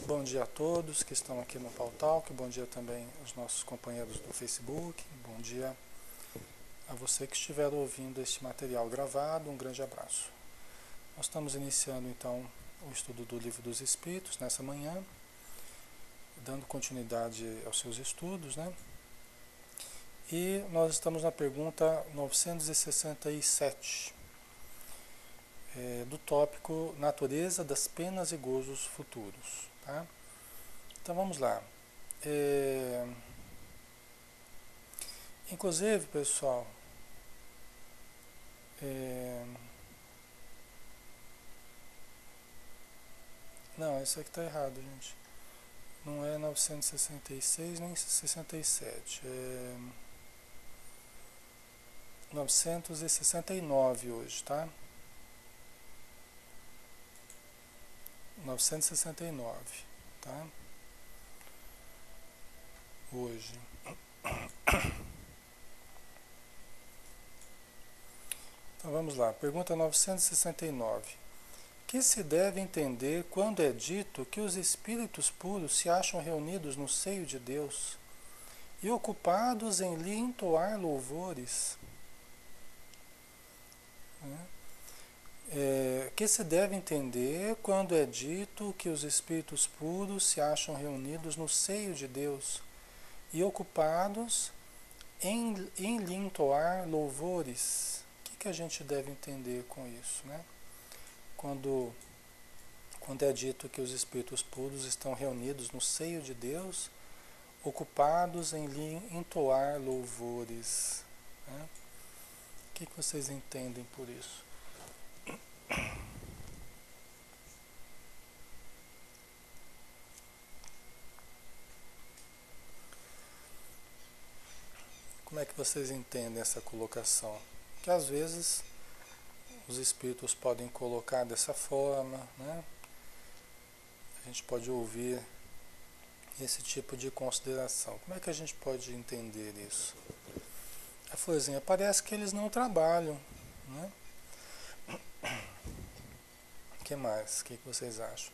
Bom dia a todos que estão aqui no Pautalk, bom dia também aos nossos companheiros do Facebook, bom dia a você que estiver ouvindo este material gravado, um grande abraço. Nós estamos iniciando então o estudo do Livro dos Espíritos nessa manhã, dando continuidade aos seus estudos, né? E nós estamos na pergunta 967, do tópico Natureza das Penas e Gozos Futuros. Tá? Então vamos lá. Inclusive, pessoal, não, isso aqui está errado, gente. Não é 966 nem 67. É 969 hoje, tá? 969, tá? Hoje. Então vamos lá, pergunta 969. Que se deve entender quando é dito que os espíritos puros se acham reunidos no seio de Deus e ocupados em lhe entoar louvores? Que se deve entender quando é dito que os espíritos puros se acham reunidos no seio de Deus e ocupados em lhe entoar louvores? O que a gente deve entender com isso, né? Quando é dito que os espíritos puros estão reunidos no seio de Deus, ocupados em lhe entoar louvores, né? O que vocês entendem por isso? Como é que vocês entendem essa colocação? Que às vezes os espíritos podem colocar dessa forma, né? A gente pode ouvir esse tipo de consideração. Como é que a gente pode entender isso? A florzinha, parece que eles não trabalham, né? O que mais? O que vocês acham?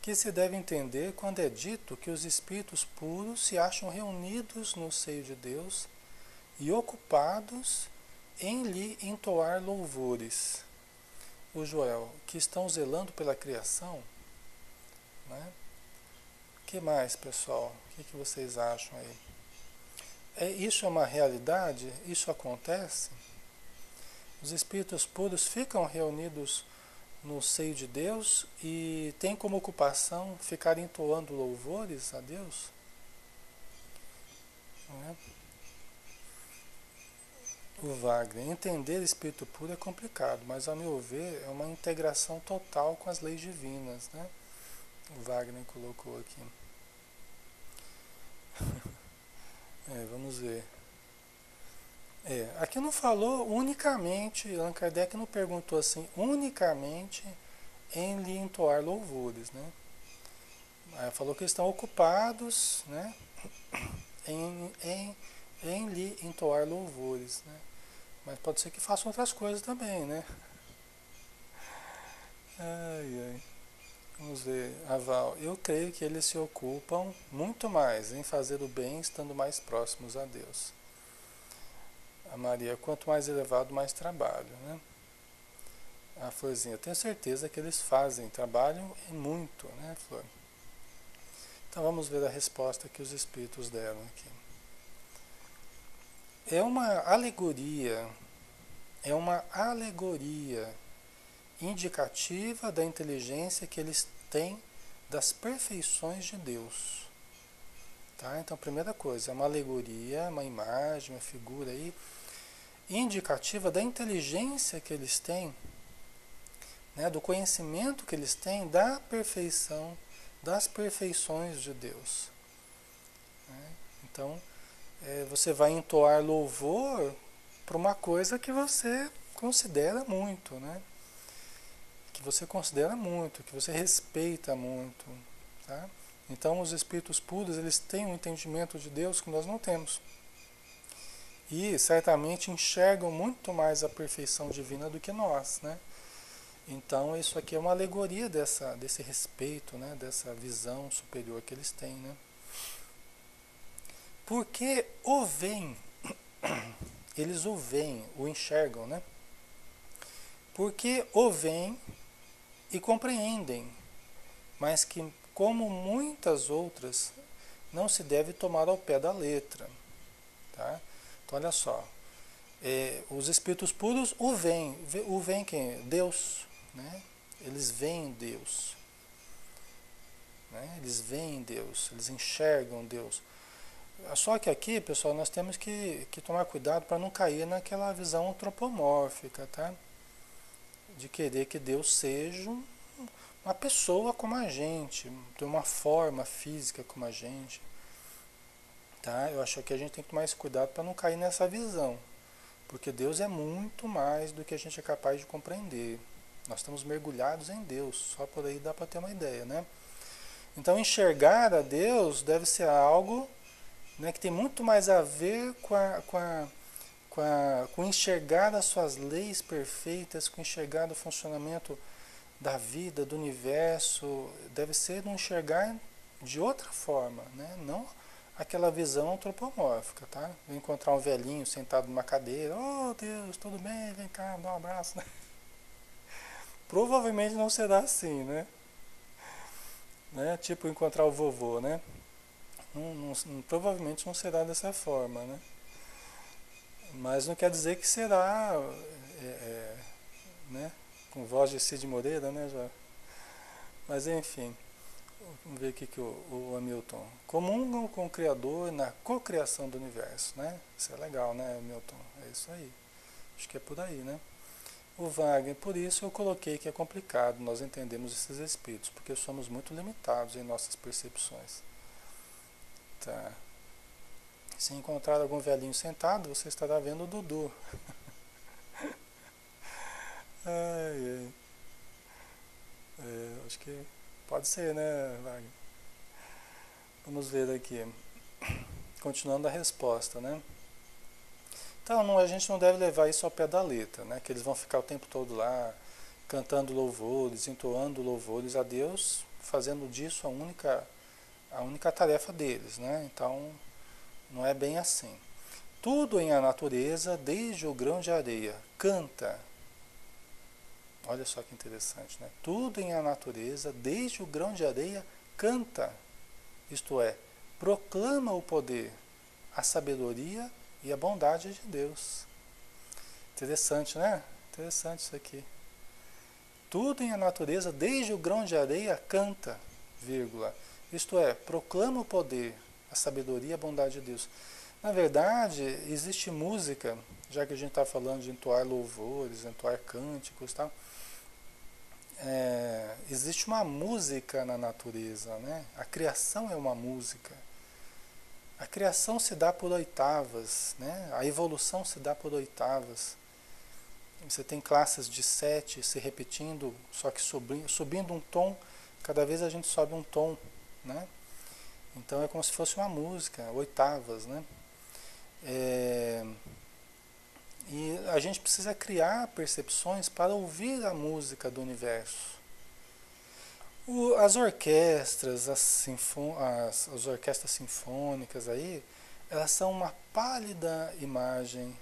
Que se deve entender quando é dito que os espíritos puros se acham reunidos no seio de Deus e ocupados em lhe entoar louvores. O Joel, que estão zelando pela criação, né? O que mais, pessoal? O que vocês acham aí? Isso é uma realidade? Isso acontece? Os espíritos puros ficam reunidos no seio de Deus e têm como ocupação ficar entoando louvores a Deus? Não é? O Wagner, entender espírito puro é complicado, mas ao meu ver é uma integração total com as leis divinas, né? O Wagner colocou aqui. Vamos ver. Aqui não falou unicamente, Allan Kardec não perguntou assim, unicamente em lhe entoar louvores, né? Aí falou que estão ocupados, né? Em lhe entoar louvores, né? Mas pode ser que façam outras coisas também, né? Ai. Vamos ver, Aval. Eu creio que eles se ocupam muito mais em fazer o bem, estando mais próximos a Deus. A Maria, quanto mais elevado, mais trabalho, né? A Florzinha, tenho certeza que eles trabalham e muito, né, Flor? Então vamos ver a resposta que os espíritos deram aqui. É uma alegoria indicativa da inteligência que eles têm das perfeições de Deus. Tá? Então, primeira coisa, é uma alegoria, uma imagem, uma figura aí, indicativa da inteligência que eles têm, né, do conhecimento que eles têm da perfeição, das perfeições de Deus. Né? Então, você vai entoar louvor para uma coisa que você considera muito, né? Que você considera muito, que você respeita muito, tá? Então os espíritos puros, eles têm um entendimento de Deus que nós não temos. E certamente enxergam muito mais a perfeição divina do que nós, né? Então isso aqui é uma alegoria desse respeito, né? Dessa visão superior que eles têm, né? Porque o veem, eles o veem, o enxergam, né? Porque o veem e compreendem, mas que, como muitas outras, não se deve tomar ao pé da letra. Tá? Então, olha só, os espíritos puros o veem quem? Deus. Né? Eles veem Deus. Né? Eles veem Deus, eles enxergam Deus. Só que aqui, pessoal, nós temos que tomar cuidado para não cair naquela visão antropomórfica, tá? De querer que Deus seja uma pessoa como a gente, de uma forma física como a gente. Tá? Eu acho que a gente tem que tomar esse cuidado para não cair nessa visão, porque Deus é muito mais do que a gente é capaz de compreender. Nós estamos mergulhados em Deus, só por aí dá para ter uma ideia, né? Então enxergar a Deus deve ser algo, né, que tem muito mais a ver com enxergar as suas leis perfeitas, com enxergar o funcionamento da vida, do universo, deve ser um enxergar de outra forma, né? Não aquela visão antropomórfica, tá? Encontrar um velhinho sentado numa cadeira, oh Deus, tudo bem, vem cá, dá um abraço, né? Provavelmente não será assim, né? Tipo encontrar o vovô, né? Provavelmente não será dessa forma, né? Mas não quer dizer que será, é, é, né? Com voz de Cid Moreira, né? Já. Mas enfim, vamos ver aqui que o Hamilton. Comungam com o Criador na cocriação do universo, né? Isso é legal, né, Hamilton? É isso aí. Acho que é por aí, né? O Wagner, por isso eu coloquei que é complicado nós entendemos esses espíritos, porque somos muito limitados em nossas percepções. Tá. Se encontrar algum velhinho sentado, você estará vendo o Dudu. Ai, ai. Acho que pode ser, né, Wagner? Vamos ver aqui. Continuando a resposta, né? Então, a gente não deve levar isso ao pé da letra, né? Que eles vão ficar o tempo todo lá cantando louvores, entoando louvores a Deus, fazendo disso a única tarefa deles, né? Então, não é bem assim. Tudo em a natureza, desde o grão de areia, canta. Olha só que interessante, né? Tudo em a natureza, desde o grão de areia, canta. Isto é, proclama o poder, a sabedoria e a bondade de Deus. Interessante, né? Interessante isso aqui. Tudo em a natureza, desde o grão de areia, canta, vírgula. Isto é, proclama o poder, a sabedoria e a bondade de Deus. Na verdade, existe música, já que a gente está falando de entoar louvores, entoar cânticos e tal, existe uma música na natureza, né? A criação é uma música. A criação se dá por oitavas, né? A evolução se dá por oitavas. Você tem classes de 7 se repetindo, só que subindo um tom, cada vez a gente sobe um tom, né? Então é como se fosse uma música, oitavas, né? E a gente precisa criar percepções para ouvir a música do universo. As orquestras, as orquestras sinfônicas aí, elas são uma pálida imagem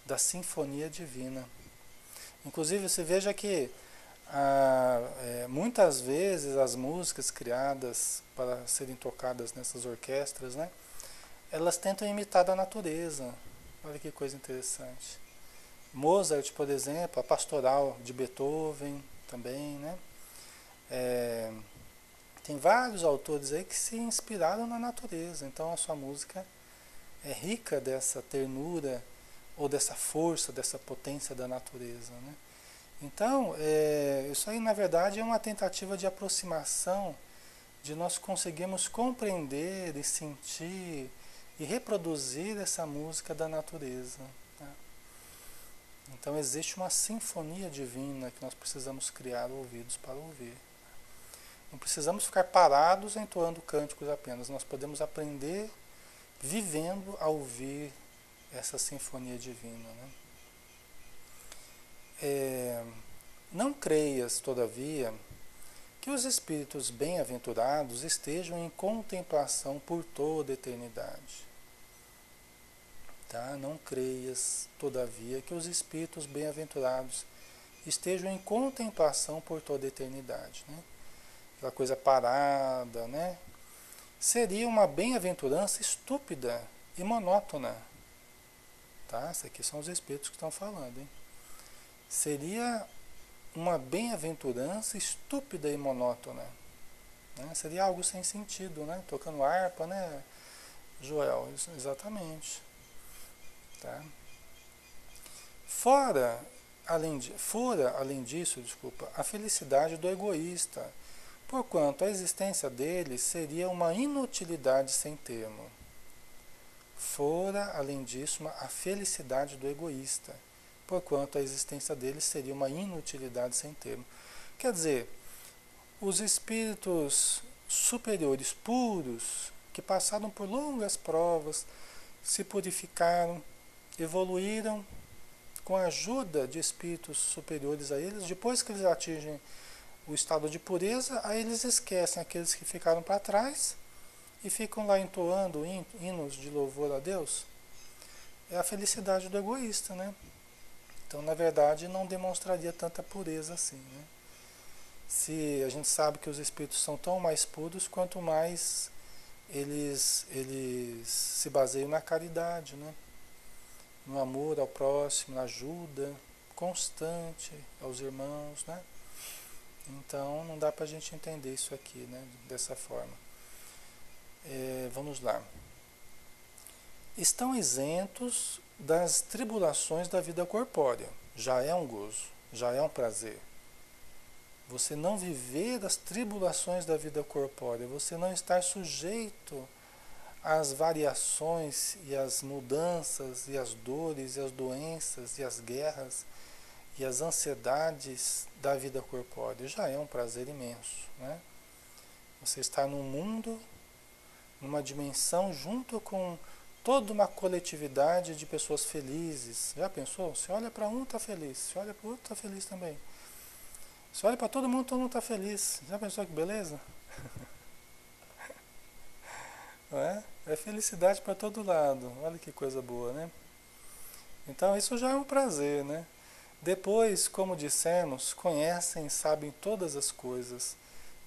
da sinfonia divina. Inclusive, você veja que muitas vezes as músicas criadas para serem tocadas nessas orquestras, né, elas tentam imitar a natureza. Olha que coisa interessante. Mozart, por exemplo, a pastoral de Beethoven também, né? Tem vários autores aí que se inspiraram na natureza. Então a sua música é rica dessa ternura ou dessa força, dessa potência da natureza, né? Então, isso aí na verdade é uma tentativa de aproximação, de nós conseguirmos compreender e sentir e reproduzir essa música da natureza. Né? Então existe uma sinfonia divina que nós precisamos criar ouvidos para ouvir. Não precisamos ficar parados entoando cânticos apenas, nós podemos aprender vivendo a ouvir essa sinfonia divina. Né? Não creias, todavia, que os espíritos bem-aventurados estejam em contemplação por toda a eternidade. Tá? Não creias, todavia, que os espíritos bem-aventurados estejam em contemplação por toda a eternidade. Né? Aquela coisa parada, né? Seria uma bem-aventurança estúpida e monótona. Tá? Esses aqui são os espíritos que estão falando. Hein? Seria uma bem-aventurança estúpida e monótona. Né? Seria algo sem sentido, né? Tocando harpa, né, Joel? Isso, exatamente. Tá? Fora, além disso, desculpa, a felicidade do egoísta, porquanto a existência dele seria uma inutilidade sem termo. Fora, além disso, a felicidade do egoísta, porquanto a existência dele seria uma inutilidade sem termo. Quer dizer, os espíritos superiores puros, que passaram por longas provas, se purificaram, evoluíram com a ajuda de espíritos superiores a eles, depois que eles atingem o estado de pureza, aí eles esquecem aqueles que ficaram para trás e ficam lá entoando hinos de louvor a Deus. É a felicidade do egoísta, né? Então, na verdade, não demonstraria tanta pureza assim, né? Se a gente sabe que os espíritos são tão mais puros, quanto mais eles se baseiam na caridade, né? No amor ao próximo, na ajuda constante aos irmãos, né? Então, não dá para a gente entender isso aqui, né? Dessa forma. Vamos lá. Estão isentos das tribulações da vida corpórea. Já é um gozo, já é um prazer. Você não viver das tribulações da vida corpórea, você não estar sujeito às variações e às mudanças e às dores e às doenças e às guerras e às ansiedades da vida corpórea, já é um prazer imenso, né? Você está num mundo, numa dimensão junto com toda uma coletividade de pessoas felizes. Já pensou? Você olha para um, está feliz. Você olha para o outro, está feliz também. Você olha para todo mundo está feliz. Já pensou que beleza? Não é? É felicidade para todo lado. Olha que coisa boa, né? Então isso já é um prazer, né? Depois, como dissemos, conhecem e sabem todas as coisas.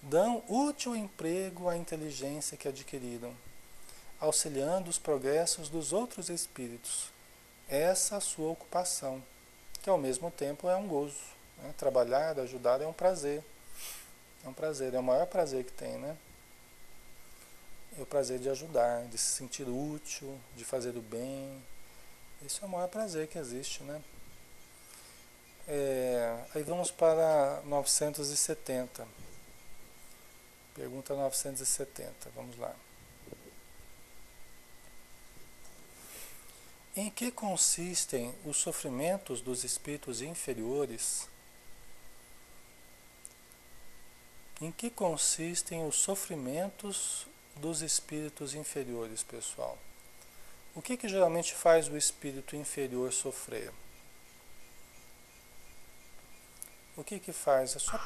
Dão útil emprego à inteligência que adquiriram, auxiliando os progressos dos outros espíritos. Essa é a sua ocupação, que ao mesmo tempo é um gozo. Né? Trabalhar, ajudar é um prazer. É um prazer, é o maior prazer que tem, né? É o prazer de ajudar, de se sentir útil, de fazer o bem. Esse é o maior prazer que existe, né? Aí vamos para 970. Pergunta 970, vamos lá. Em que consistem os sofrimentos dos espíritos inferiores? Em que consistem os sofrimentos dos espíritos inferiores, pessoal? O que geralmente faz o espírito inferior sofrer? O que faz? É só...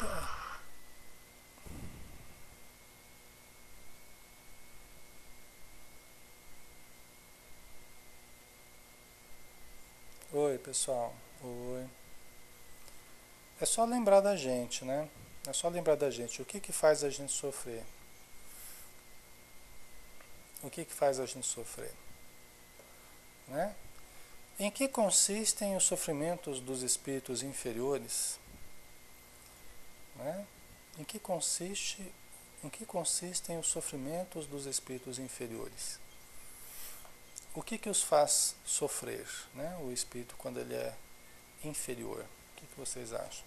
Oi, pessoal. Oi. É só lembrar da gente, né? É só lembrar da gente. O que faz a gente sofrer? O que faz a gente sofrer? Né? Em que consistem os sofrimentos dos espíritos inferiores? Né? Em que consistem os sofrimentos dos espíritos inferiores? O que os faz sofrer, né? O espírito quando ele é inferior? O que vocês acham?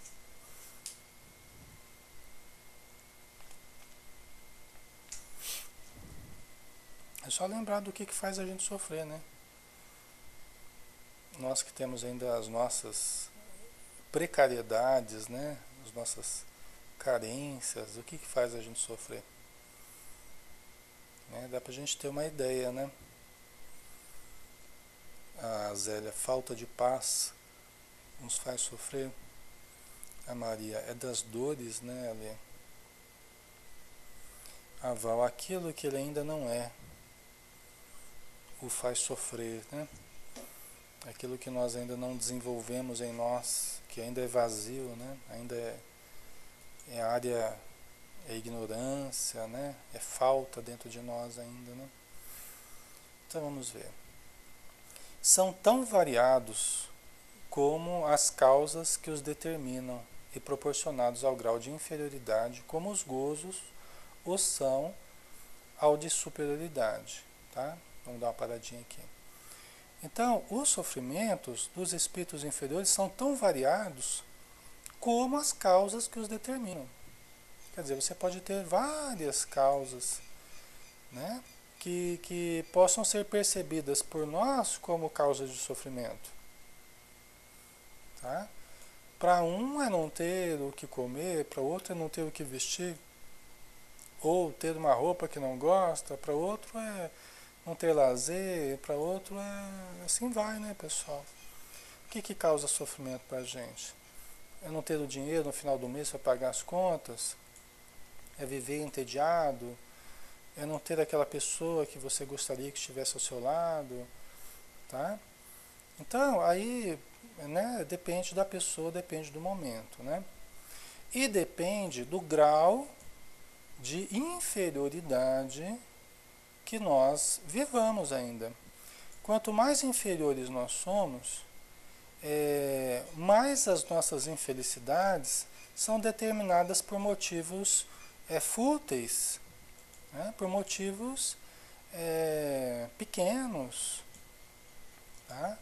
É só lembrar do que faz a gente sofrer, né? Nós que temos ainda as nossas precariedades, né? As nossas carências, o que faz a gente sofrer? Né? Dá pra gente ter uma ideia, né? A Zélia, falta de paz nos faz sofrer. a Maria, é das dores, né, Ali? Val, aquilo que ele ainda não é, o faz sofrer, né? Aquilo que nós ainda não desenvolvemos em nós, que ainda é vazio, né? Ainda é área, é ignorância, né? É falta dentro de nós ainda, né? Então vamos ver. São tão variados como as causas que os determinam e proporcionados ao grau de inferioridade, como os gozos o são ao de superioridade, tá? Vamos dar uma paradinha aqui. Então, os sofrimentos dos espíritos inferiores são tão variados como as causas que os determinam. Quer dizer, você pode ter várias causas, né, que possam ser percebidas por nós como causas de sofrimento. Tá? Para um é não ter o que comer, para outro é não ter o que vestir, ou ter uma roupa que não gosta, para outro é não ter lazer, para outro é... assim vai, né, pessoal? O que causa sofrimento para a gente? É não ter o dinheiro no final do mês para pagar as contas? É viver entediado? É não ter aquela pessoa que você gostaria que estivesse ao seu lado? Tá? Então, aí, né, depende da pessoa, depende do momento, né? E depende do grau de inferioridade que nós vivamos ainda. Quanto mais inferiores nós somos, mais as nossas infelicidades são determinadas por motivos fúteis, né? Por motivos pequenos, tá?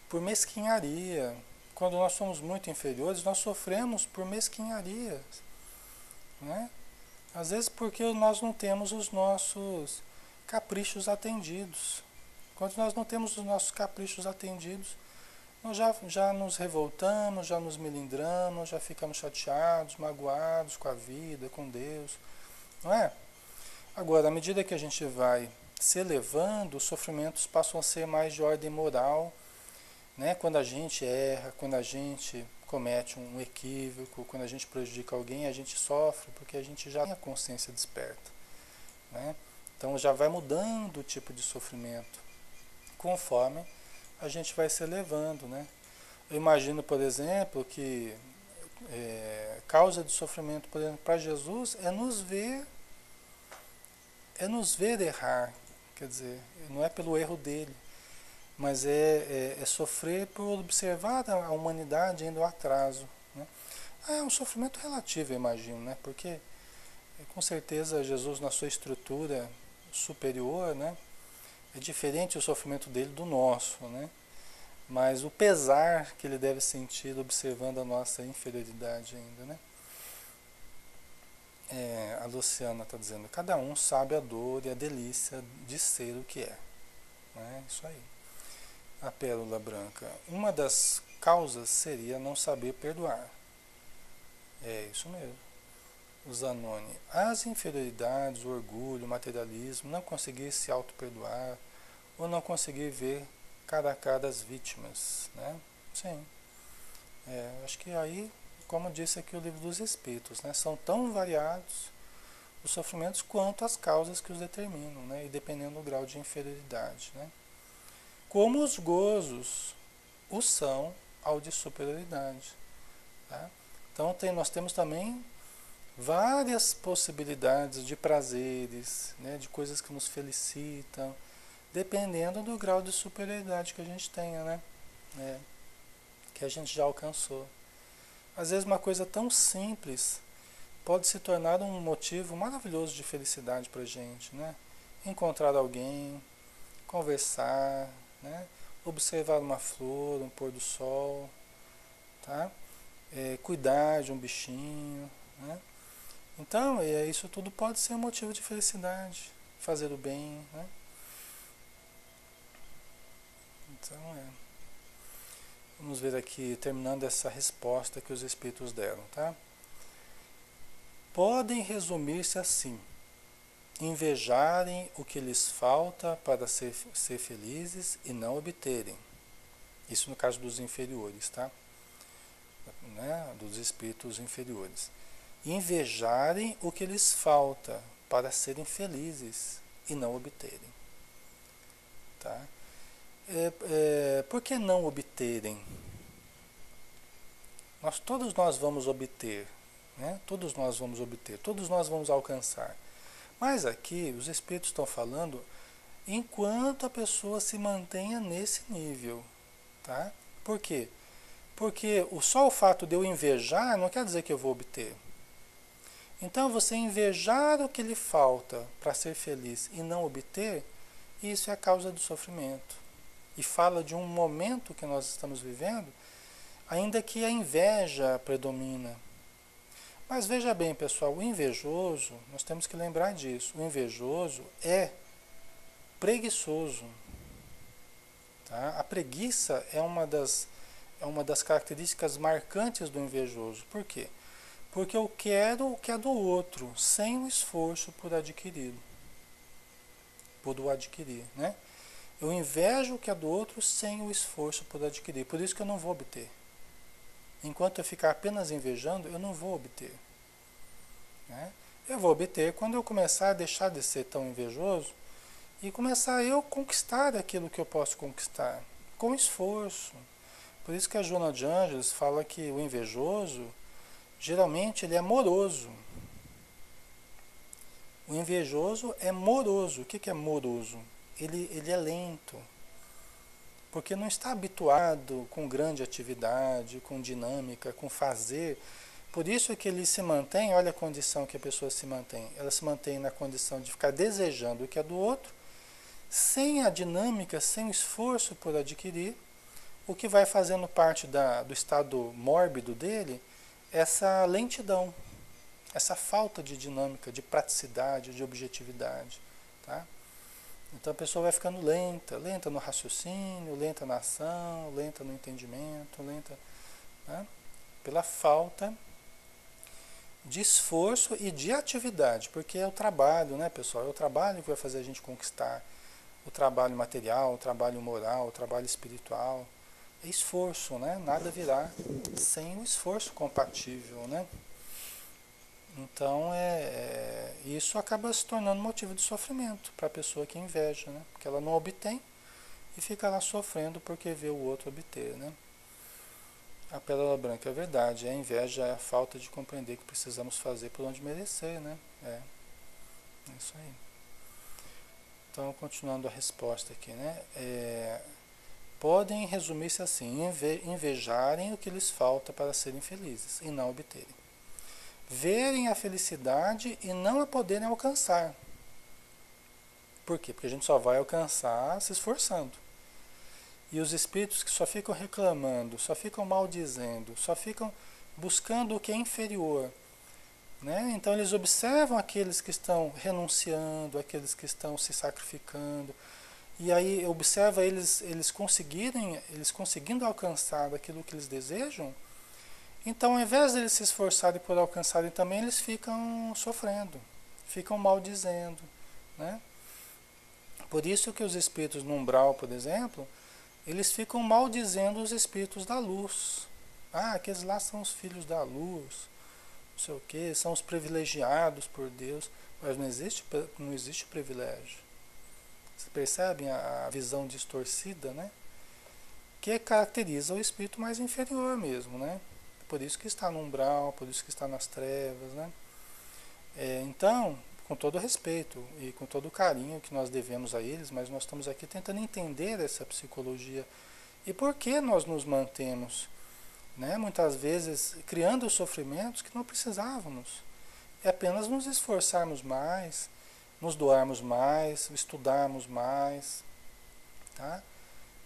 Por mesquinharia. Quando nós somos muito inferiores, nós sofremos por mesquinharia, né? Às vezes porque nós não temos os nossos caprichos atendidos. Quando nós não temos os nossos caprichos atendidos, nós já nos revoltamos, já nos melindramos, já ficamos chateados, magoados com a vida, com Deus, não é? Agora, à medida que a gente vai se elevando, os sofrimentos passam a ser mais de ordem moral, né? Quando a gente erra, quando a gente comete um equívoco, quando a gente prejudica alguém, a gente sofre porque a gente já tem a consciência desperta, né? Então já vai mudando o tipo de sofrimento conforme a gente vai se elevando, né? Eu imagino, por exemplo, que causa de sofrimento, por exemplo, para Jesus é nos ver errar, quer dizer, não é pelo erro dele, mas é sofrer por observar a humanidade indo ao atraso, né? É um sofrimento relativo, eu imagino, né? Porque com certeza Jesus, na sua estrutura superior, né, é diferente o sofrimento dele do nosso, né? Mas o pesar que ele deve sentir observando a nossa inferioridade ainda, né? A Luciana está dizendo, cada um sabe a dor e a delícia de ser o que é, né? Isso aí. A pérola branca, uma das causas seria não saber perdoar. É isso mesmo. O Zanoni, as inferioridades, o orgulho, o materialismo, não conseguir se auto-perdoar ou não conseguir ver cara a cara as vítimas, né? Sim. Acho que aí, como disse aqui o livro dos Espíritos, né, são tão variados os sofrimentos quanto as causas que os determinam, né, e dependendo do grau de inferioridade, né? Como os gozos o são ao de superioridade, tá? Então nós temos também várias possibilidades de prazeres, né, de coisas que nos felicitam, dependendo do grau de superioridade que a gente tenha, né? Que a gente já alcançou. Às vezes uma coisa tão simples pode se tornar um motivo maravilhoso de felicidade para a gente, né? Encontrar alguém, conversar, né? Observar uma flor, um pôr do sol, tá? Cuidar de um bichinho, né? Então, isso tudo pode ser um motivo de felicidade, fazer o bem, né? Então, vamos ver aqui, terminando essa resposta que os Espíritos deram, tá? Podem resumir-se assim: invejarem o que lhes falta para ser felizes e não obterem. Isso no caso dos inferiores, tá? né, dos espíritos inferiores. Invejarem o que lhes falta para serem felizes e não obterem. Tá? Por que não obterem? Todos nós vamos obter, né? Todos nós vamos obter, todos nós vamos alcançar. Mas aqui os espíritos estão falando enquanto a pessoa se mantenha nesse nível. Tá? Por quê? Porque só o fato de eu invejar não quer dizer que eu vou obter. Então você invejar o que lhe falta para ser feliz e não obter, isso é a causa do sofrimento. E fala de um momento que nós estamos vivendo, ainda que a inveja predomina. Mas veja bem, pessoal, o invejoso, nós temos que lembrar disso, o invejoso é preguiçoso. Tá? A preguiça é uma das características marcantes do invejoso. Por quê? Porque eu quero o que é do outro, sem o esforço por adquiri-lo. Por o adquirir, né? Eu invejo o que é do outro sem o esforço por adquirir. Por isso que eu não vou obter. Enquanto eu ficar apenas invejando, eu não vou obter. Né? Eu vou obter quando eu começar a deixar de ser tão invejoso e começar eu conquistar aquilo que eu posso conquistar, com esforço. Por isso que a Joana de Ângeles fala que o invejoso, geralmente ele é moroso. O invejoso é moroso. O que é moroso? Ele é lento, porque não está habituado com grande atividade, com dinâmica, com fazer. Por isso é que ele se mantém, olha a condição que a pessoa se mantém. Ela se mantém na condição de ficar desejando o que é do outro, sem a dinâmica, sem o esforço por adquirir, o que vai fazendo parte do estado mórbido dele, essa lentidão, essa falta de dinâmica, de praticidade, de objetividade. Tá? Então a pessoa vai ficando lenta, lenta no raciocínio, lenta na ação, lenta no entendimento, lenta, né? Pela falta de esforço e de atividade, porque é o trabalho, né, pessoal? É o trabalho que vai fazer a gente conquistar o trabalho material, o trabalho moral, o trabalho espiritual. É esforço, né? Nada virá sem o esforço compatível, né? Então, isso acaba se tornando motivo de sofrimento para a pessoa que inveja, né? Porque ela não obtém e fica lá sofrendo porque vê o outro obter, né? A pérola branca é verdade, a inveja é a falta de compreender que precisamos fazer por onde merecer, né? É isso aí. Então, continuando a resposta aqui, né? Podem resumir-se assim: invejarem o que lhes falta para serem felizes e não obterem. Verem a felicidade e não a poderem alcançar. Por quê? Porque a gente só vai alcançar se esforçando. E os espíritos que só ficam reclamando, só ficam maldizendo, só ficam buscando o que é inferior, né? Então eles observam aqueles que estão renunciando, aqueles que estão se sacrificando, e aí observa eles conseguindo alcançar aquilo que eles desejam. Então, ao invés de eles se esforçarem por alcançarem também, eles ficam sofrendo, ficam maldizendo, né? Por isso que os espíritos no umbral, por exemplo, eles ficam maldizendo os espíritos da luz. Ah, aqueles lá são os filhos da luz, não sei o que, são os privilegiados por Deus. Mas não existe privilégio. Vocês percebem a visão distorcida, né? Que caracteriza o espírito mais inferior mesmo, né? Por isso que está no umbral, por isso que está nas trevas, né? Então, com todo o respeito e com todo o carinho que nós devemos a eles, mas nós estamos aqui tentando entender essa psicologia e por que nós nos mantemos, né? Muitas vezes criando sofrimentos que não precisávamos. É apenas nos esforçarmos mais, nos doarmos mais, estudarmos mais, tá?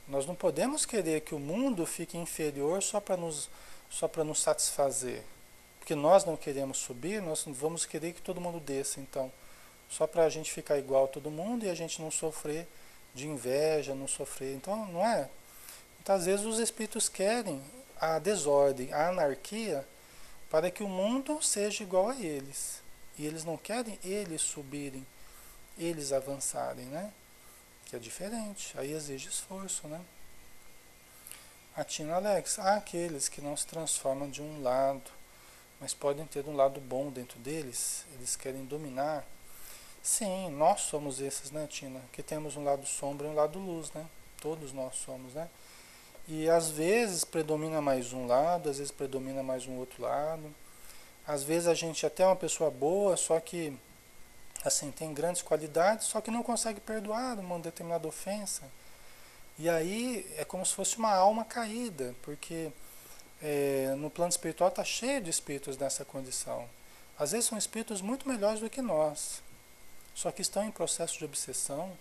Nós não podemos querer que o mundo fique inferior só para nos satisfazer. Porque nós não queremos subir, nós não vamos querer que todo mundo desça, então. Só para a gente ficar igual a todo mundo e a gente não sofrer de inveja, não sofrer. Então, não é? Muitas vezes os espíritos querem a desordem, a anarquia, para que o mundo seja igual a eles. E eles não querem eles subirem, eles avançarem, né? Que é diferente. Aí exige esforço, né? A Tina Alex, há aqueles que não se transformam de um lado, mas podem ter um lado bom dentro deles, eles querem dominar. Sim, nós somos esses, né, Tina? Que temos um lado sombra e um lado luz, né? Todos nós somos, né? E às vezes predomina mais um lado, às vezes predomina mais um outro lado. Às vezes a gente até é uma pessoa boa, só que assim tem grandes qualidades, só que não consegue perdoar uma determinada ofensa. E aí é como se fosse uma alma caída, porque no plano espiritual está cheio de espíritos nessa condição. Às vezes são espíritos muito melhores do que nós, só que estão em processo de obsessão,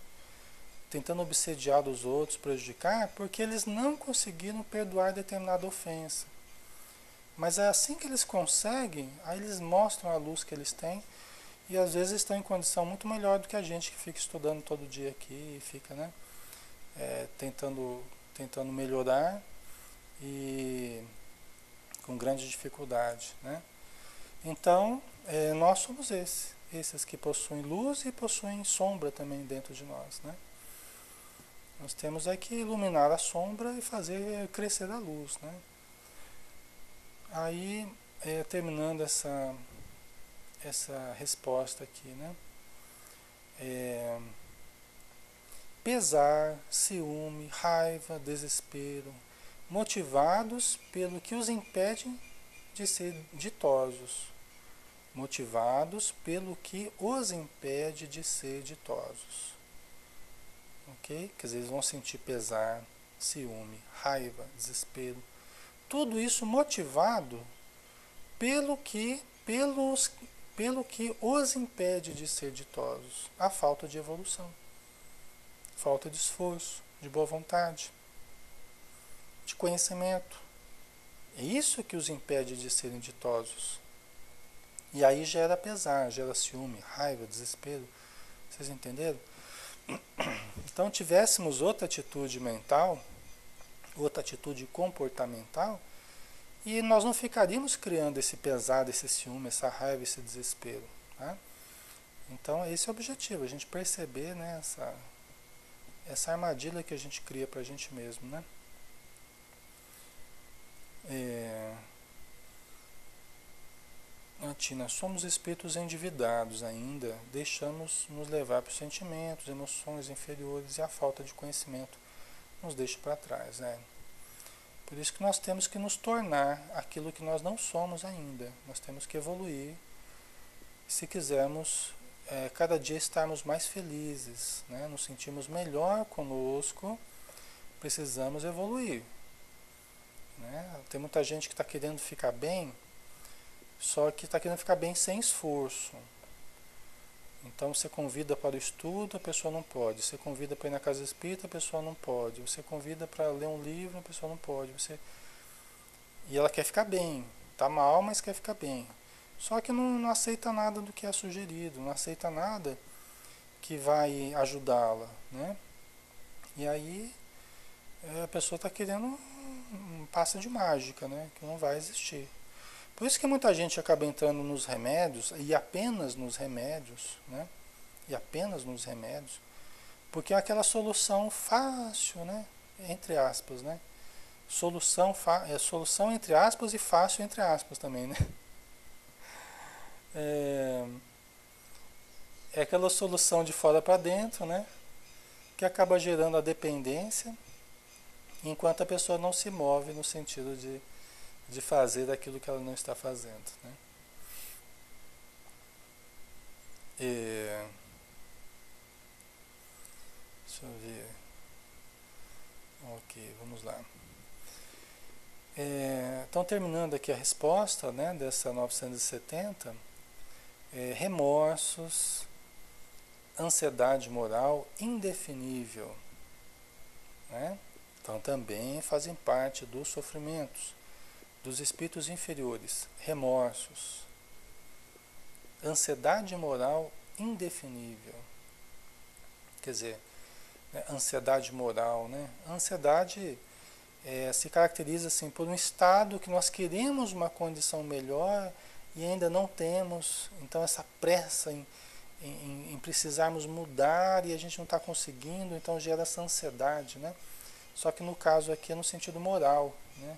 tentando obsediar os outros, prejudicar, porque eles não conseguiram perdoar determinada ofensa. Mas é assim que eles conseguem, aí eles mostram a luz que eles têm, e às vezes estão em condição muito melhor do que a gente que fica estudando todo dia aqui, e fica, né, tentando melhorar e com grande dificuldade, né? Então, nós somos esses que possuem luz e possuem sombra também dentro de nós, né? Nós temos é que iluminar a sombra e fazer crescer a luz, né? Aí, terminando essa resposta aqui, né? Pesar, ciúme, raiva, desespero, motivados pelo que os impede de ser ditosos. Motivados pelo que os impede de ser ditosos. Ok? Quer dizer, eles vão sentir pesar, ciúme, raiva, desespero. Tudo isso motivado pelo que os impede de ser ditosos. A falta de evolução, falta de esforço, de boa vontade, de conhecimento. É isso que os impede de serem ditosos. E aí gera pesar, gera ciúme, raiva, desespero. Vocês entenderam? Então, tivéssemos outra atitude mental, outra atitude comportamental, e nós não ficaríamos criando esse pesar, esse ciúme, essa raiva, esse desespero. Tá? Então, esse é o objetivo, a gente perceber, né, essa armadilha que a gente cria para a gente mesmo. Né? Tina, somos espíritos endividados ainda, deixamos nos levar por sentimentos, emoções inferiores e a falta de conhecimento nos deixa para trás. Né? Por isso que nós temos que nos tornar aquilo que nós não somos ainda. Nós temos que evoluir se quisermos cada dia estarmos mais felizes, né? Nos sentirmos melhor conosco, precisamos evoluir. Né? Tem muita gente que está querendo ficar bem, só que está querendo ficar bem sem esforço. Então você convida para o estudo, a pessoa não pode. Você convida para ir na casa espírita, a pessoa não pode. Você convida para ler um livro, a pessoa não pode. E ela quer ficar bem. Está mal, mas quer ficar bem. Só que não aceita nada do que é sugerido, não aceita nada que vai ajudá-la. Né? E aí a pessoa está querendo um passe de mágica, né? Que não vai existir. Por isso que muita gente acaba entrando nos remédios, e apenas nos remédios, né? E apenas nos remédios, porque é aquela solução fácil, né? Entre aspas, né? Solução entre aspas e fácil entre aspas também, né? É aquela solução de fora para dentro, né? Que acaba gerando a dependência, enquanto a pessoa não se move no sentido de fazer daquilo que ela não está fazendo. Né? Deixa eu ver. Ok, vamos lá. Então, terminando aqui a resposta, né, dessa 970, remorsos, ansiedade moral indefinível. Né? Então, também fazem parte dos sofrimentos dos espíritos inferiores, remorsos, ansiedade moral indefinível. Quer dizer, né, ansiedade moral, né? A ansiedade se caracteriza assim, por um estado que nós queremos uma condição melhor e ainda não temos, então essa pressa em precisarmos mudar e a gente não está conseguindo, então gera essa ansiedade, né? Só que no caso aqui é no sentido moral, né?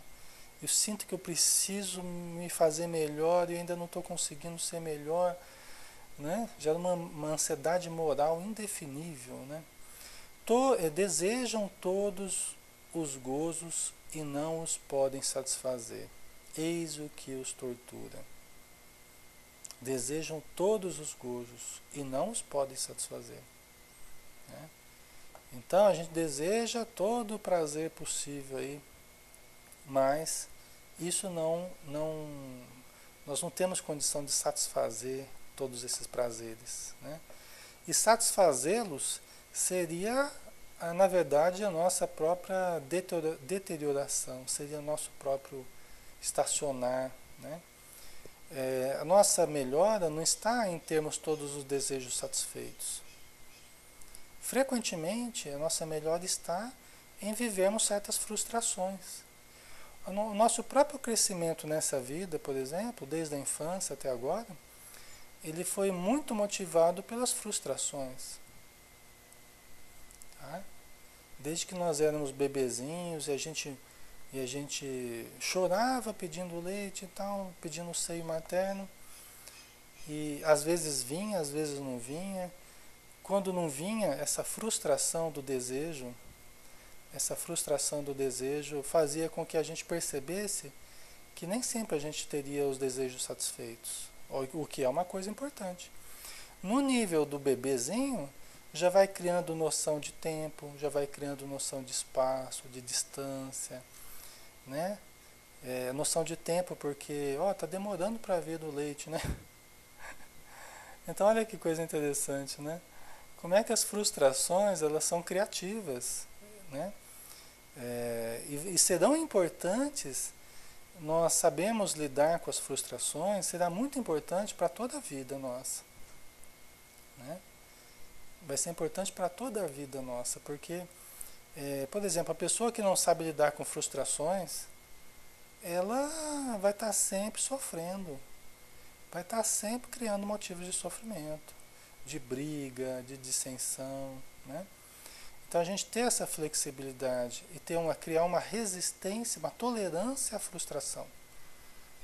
Eu sinto que eu preciso me fazer melhor e ainda não estou conseguindo ser melhor, né? Gera uma ansiedade moral indefinível, né? Desejam todos os gozos e não os podem satisfazer. Eis o que os tortura. Desejam todos os gozos e não os podem satisfazer, né? Então a gente deseja todo o prazer possível aí, mas isso nós não temos condição de satisfazer todos esses prazeres, né? E satisfazê-los seria, na verdade, a nossa própria deterioração, seria o nosso próprio estacionar, né? A nossa melhora não está em termos todos os desejos satisfeitos. Frequentemente, a nossa melhora está em vivermos certas frustrações. O nosso próprio crescimento nessa vida, por exemplo, desde a infância até agora, ele foi muito motivado pelas frustrações. Tá? Desde que nós éramos bebezinhos e a gente chorava pedindo leite e tal, pedindo seio materno, e às vezes vinha, às vezes não vinha. Quando não vinha, essa frustração do desejo fazia com que a gente percebesse que nem sempre a gente teria os desejos satisfeitos, o que é uma coisa importante. No nível do bebezinho, já vai criando noção de tempo, já vai criando noção de espaço, de distância, né? Noção de tempo porque, tá demorando para vir do leite, né? Então olha que coisa interessante, né? Como é que as frustrações, elas são criativas, né? E serão importantes, nós sabemos lidar com as frustrações, será muito importante para toda a vida nossa, né? Vai ser importante para toda a vida nossa, porque, por exemplo, a pessoa que não sabe lidar com frustrações, ela vai estar sempre sofrendo, vai estar sempre criando motivos de sofrimento, de briga, de dissensão, né? Então a gente ter essa flexibilidade e criar uma resistência, uma tolerância à frustração.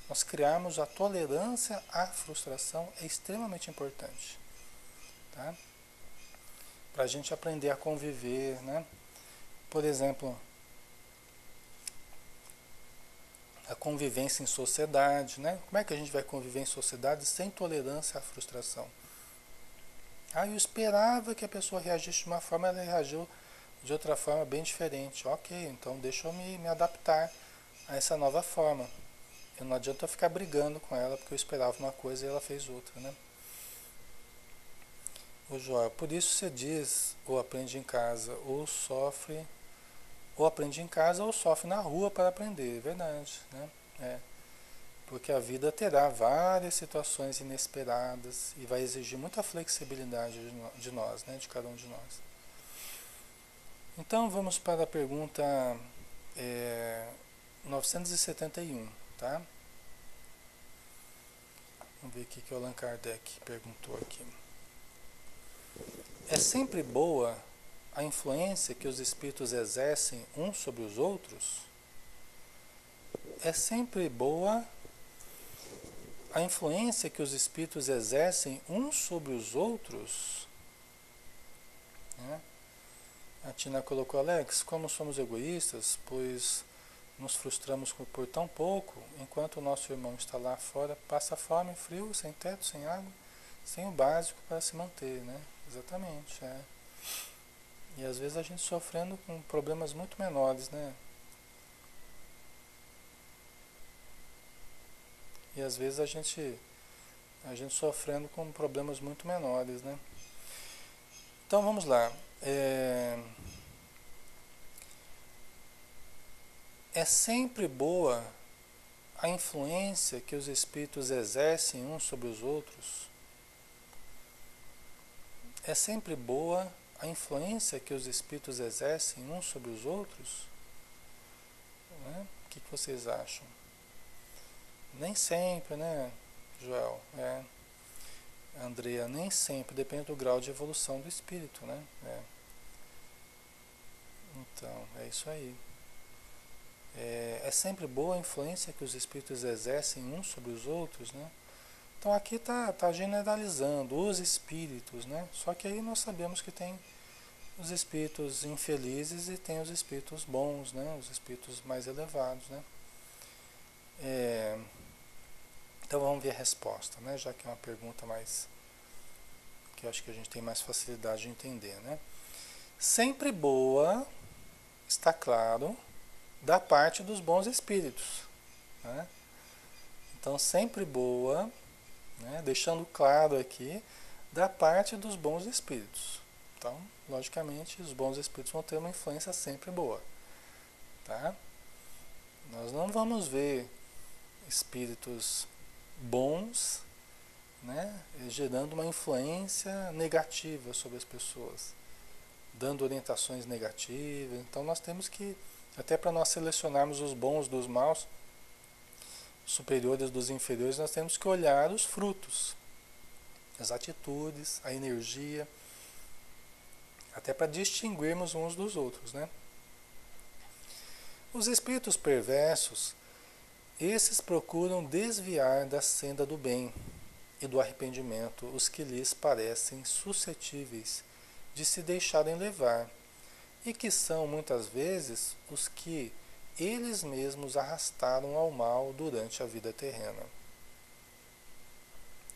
Nós criarmos a tolerância à frustração é extremamente importante, tá? Para a gente aprender a conviver, né? Por exemplo, a convivência em sociedade, né? Como é que a gente vai conviver em sociedade sem tolerância à frustração? Eu esperava que a pessoa reagisse de uma forma, ela reagiu de outra forma bem diferente. Ok, então deixa eu me adaptar a essa nova forma. Não adianta eu ficar brigando com ela porque eu esperava uma coisa e ela fez outra, né? O Joel, por isso você diz, ou aprende em casa, ou aprende em casa ou sofre na rua para aprender, é verdade, né? Porque a vida terá várias situações inesperadas e vai exigir muita flexibilidade de nós, né? De cada um de nós. Então vamos para a pergunta 971, tá? Vamos ver o que o Allan Kardec perguntou aqui. É sempre boa a influência que os espíritos exercem uns sobre os outros? É sempre boa a influência que os espíritos exercem uns sobre os outros? Né? A Tina colocou, Alex, como somos egoístas, pois nos frustramos por tão pouco, enquanto o nosso irmão está lá fora, passa fome, frio, sem teto, sem água, sem o básico para se manter, né? Exatamente, E às vezes a gente sofrendo com problemas muito menores, né? E às vezes a gente sofrendo com problemas muito menores, né? Então vamos lá. É sempre boa a influência que os espíritos exercem uns sobre os outros? É sempre boa a influência que os espíritos exercem uns sobre os outros? Né? O que vocês acham? Nem sempre, né, Joel? Andrea, nem sempre, depende do grau de evolução do espírito, né? Então, é isso aí. É sempre boa a influência que os espíritos exercem uns sobre os outros, né? Então aqui tá generalizando os espíritos, né? Só que aí nós sabemos que tem os espíritos infelizes e tem os espíritos bons, né? Os espíritos mais elevados, né? É, então vamos ver a resposta, né? Já que é uma pergunta mais que eu acho que a gente tem mais facilidade de entender, né? Sempre boa, está claro, da parte dos bons espíritos, né? Então sempre boa, né? Deixando claro aqui, da parte dos bons espíritos. Então, logicamente, os bons espíritos vão ter uma influência sempre boa, tá? Nós não vamos ver espíritos bons, né, gerando uma influência negativa sobre as pessoas, dando orientações negativas. Então nós temos que, até para nós selecionarmos os bons dos maus, superiores dos inferiores, nós temos que olhar os frutos, as atitudes, a energia, até para distinguirmos uns dos outros, né? Os espíritos perversos, esses procuram desviar da senda do bem e do arrependimento os que lhes parecem suscetíveis de se deixarem levar, e que são muitas vezes os que eles mesmos arrastaram ao mal durante a vida terrena.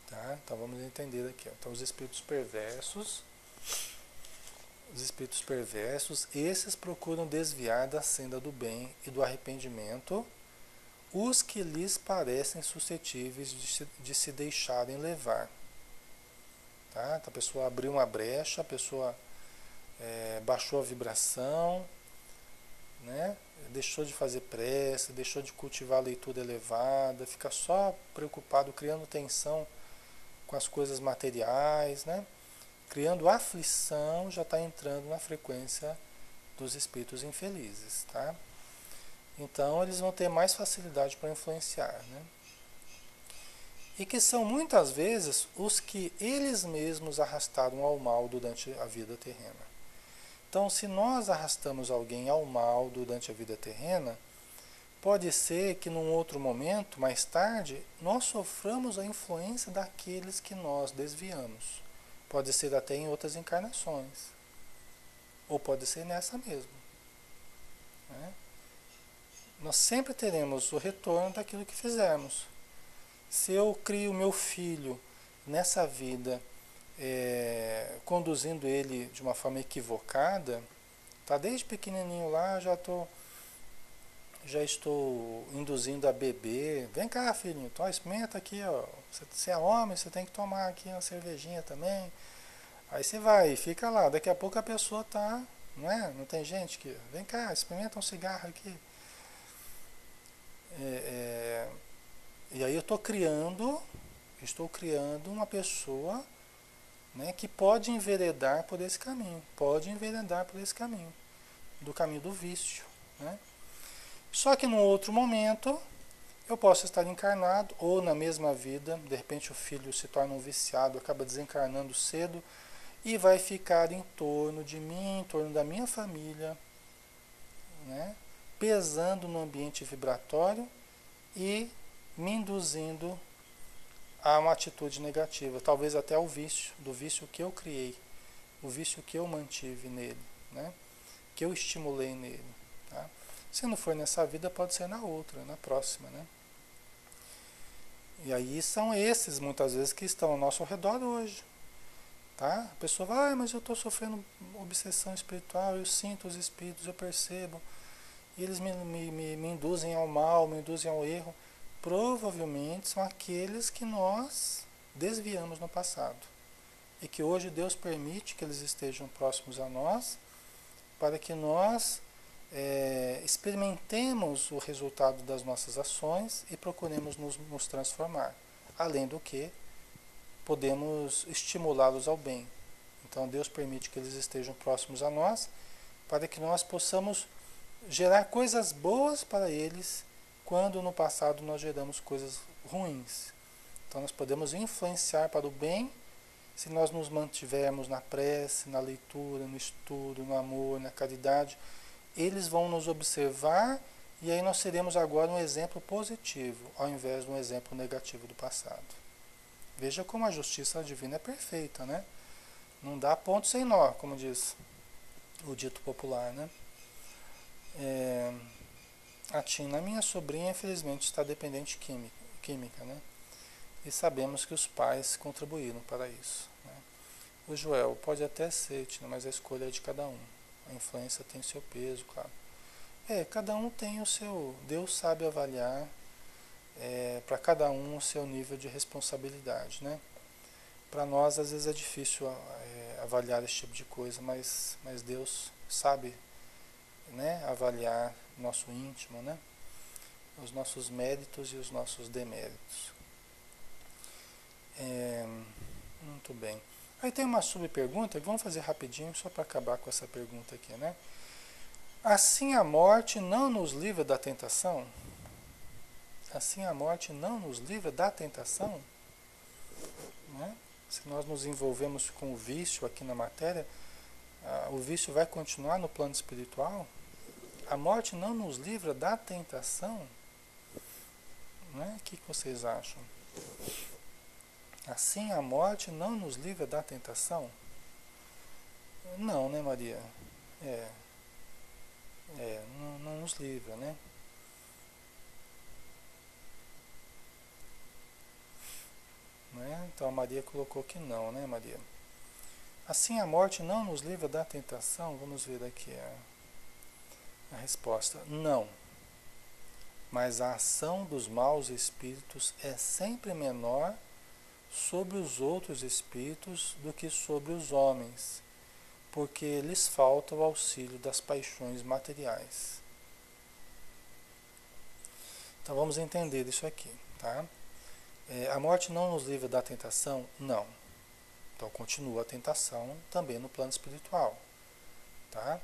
Tá? Então vamos entender aqui. Então os espíritos perversos, esses procuram desviar da senda do bem e do arrependimento os que lhes parecem suscetíveis de se deixarem levar. Tá? Então a pessoa abriu uma brecha, a pessoa baixou a vibração, né? Deixou de fazer prece, deixou de cultivar a leitura elevada, fica só preocupado, criando tensão com as coisas materiais, né? Criando aflição, já está entrando na frequência dos espíritos infelizes, tá? Então eles vão ter mais facilidade para influenciar, né? E que são muitas vezes os que eles mesmos arrastaram ao mal durante a vida terrena. Então, se nós arrastamos alguém ao mal durante a vida terrena, pode ser que num outro momento, mais tarde, nós soframos a influência daqueles que nós desviamos. Pode ser até em outras encarnações. Ou pode ser nessa mesmo. Né? Nós sempre teremos o retorno daquilo que fizemos. Se eu crio meu filho nessa vida, conduzindo ele de uma forma equivocada, tá, desde pequenininho lá já estou induzindo a beber. Vem cá, filhinho, experimenta aqui, ó. Você é homem, você tem que tomar aqui uma cervejinha também. Aí você vai e fica lá. Daqui a pouco a pessoa tá, não é? Não tem gente que, vem cá, experimenta um cigarro aqui. E aí eu estou criando uma pessoa, né, que pode enveredar por esse caminho, do caminho do vício, né? Só que num outro momento eu posso estar encarnado, ou na mesma vida, de repente o filho se torna um viciado, acaba desencarnando cedo e vai ficar em torno de mim, em torno da minha família, né, pesando no ambiente vibratório e me induzindo a uma atitude negativa, talvez até ao vício, do vício que eu criei, o vício que eu mantive nele, né, que eu estimulei nele. Tá? Se não for nessa vida, pode ser na outra, na próxima, né? E aí são esses, muitas vezes, que estão ao nosso redor hoje. Tá? A pessoa vai, mas eu estou sofrendo obsessão espiritual, eu sinto os espíritos, eu percebo, e eles me induzem ao mal, me induzem ao erro. Provavelmente são aqueles que nós desviamos no passado. E que hoje Deus permite que eles estejam próximos a nós, para que nós experimentemos o resultado das nossas ações e procuremos nos transformar. Além do que, podemos estimulá-los ao bem. Então Deus permite que eles estejam próximos a nós, para que nós possamos gerar coisas boas para eles, quando no passado nós geramos coisas ruins. Então nós podemos influenciar para o bem, se nós nos mantivermos na prece, na leitura, no estudo, no amor, na caridade, eles vão nos observar e aí nós seremos agora um exemplo positivo, ao invés de um exemplo negativo do passado. Veja como a justiça divina é perfeita, né? Não dá ponto sem nó, como diz o dito popular, né? A Tina, minha sobrinha, infelizmente está dependente química, né? E sabemos que os pais contribuíram para isso, né? O Joel, pode até ser, Tina, mas a escolha é de cada um. A influência tem seu peso, claro. Cada um tem o seu. Deus sabe avaliar para cada um o seu nível de responsabilidade, né? Para nós, às vezes, é difícil avaliar esse tipo de coisa, mas Deus sabe, né, avaliar nosso íntimo, né? Os nossos méritos e os nossos deméritos. Muito bem. Aí tem uma subpergunta que vamos fazer rapidinho, só para acabar com essa pergunta aqui, né? Assim a morte não nos livra da tentação? Assim a morte não nos livra da tentação? Né? Se nós nos envolvemos com o vício aqui na matéria, o vício vai continuar no plano espiritual? A morte não nos livra da tentação? Né? O que vocês acham? Assim a morte não nos livra da tentação? Não, né, Maria? Não nos livra, né? Então a Maria colocou que não, né, Maria? Assim a morte não nos livra da tentação? Vamos ver aqui a resposta. Não. Mas a ação dos maus espíritos é sempre menor sobre os outros espíritos do que sobre os homens, porque lhes falta o auxílio das paixões materiais. Então vamos entender isso aqui, tá? A morte não nos livra da tentação? Não. Então continua a tentação também no plano espiritual, tá?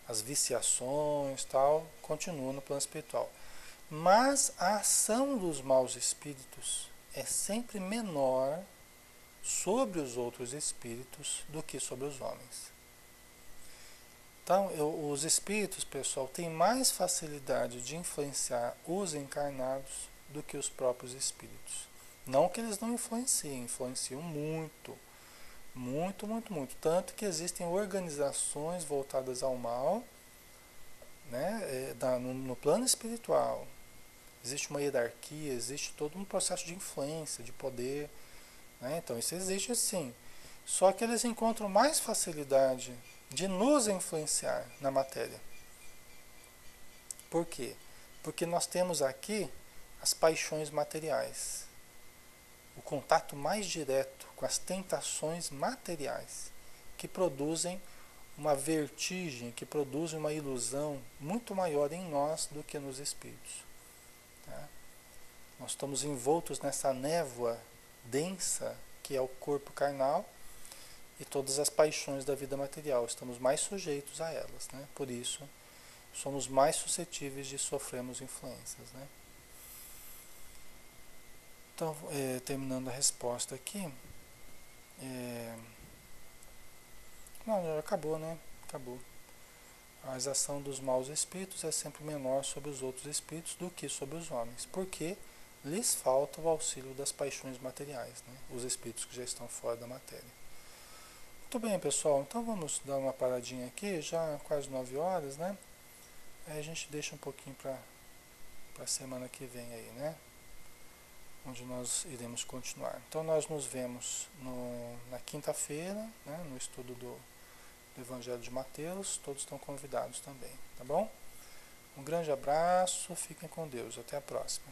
As viciações, tal, continuam no plano espiritual. Mas a ação dos maus espíritos é sempre menor sobre os outros espíritos do que sobre os homens. Então, os espíritos, pessoal, têm mais facilidade de influenciar os encarnados do que os próprios espíritos. Não que eles não influenciem, influenciam muito. Muito, muito, muito. Tanto que existem organizações voltadas ao mal, né, no plano espiritual. Existe uma hierarquia, existe todo um processo de influência, de poder. Né? Então isso existe sim. Só que eles encontram mais facilidade de nos influenciar na matéria. Por quê? Porque nós temos aqui as paixões materiais. O contato mais direto com as tentações materiais, que produzem uma vertigem, que produzem uma ilusão muito maior em nós do que nos espíritos. Tá? Nós estamos envoltos nessa névoa densa que é o corpo carnal e todas as paixões da vida material. Estamos mais sujeitos a elas, né? Por isso, somos mais suscetíveis de sofrermos influências, né? Então, terminando a resposta aqui, não, já acabou, né? Acabou. A ação dos maus espíritos é sempre menor sobre os outros espíritos do que sobre os homens, porque lhes falta o auxílio das paixões materiais, né? Os espíritos que já estão fora da matéria. Muito bem, pessoal, então vamos dar uma paradinha aqui, já quase 9 horas, né? Aí a gente deixa um pouquinho para a semana que vem aí, né? Onde nós iremos continuar. Então nós nos vemos na quinta-feira, né? No estudo do Evangelho de Mateus, todos estão convidados também, tá bom? Um grande abraço, fiquem com Deus, até a próxima.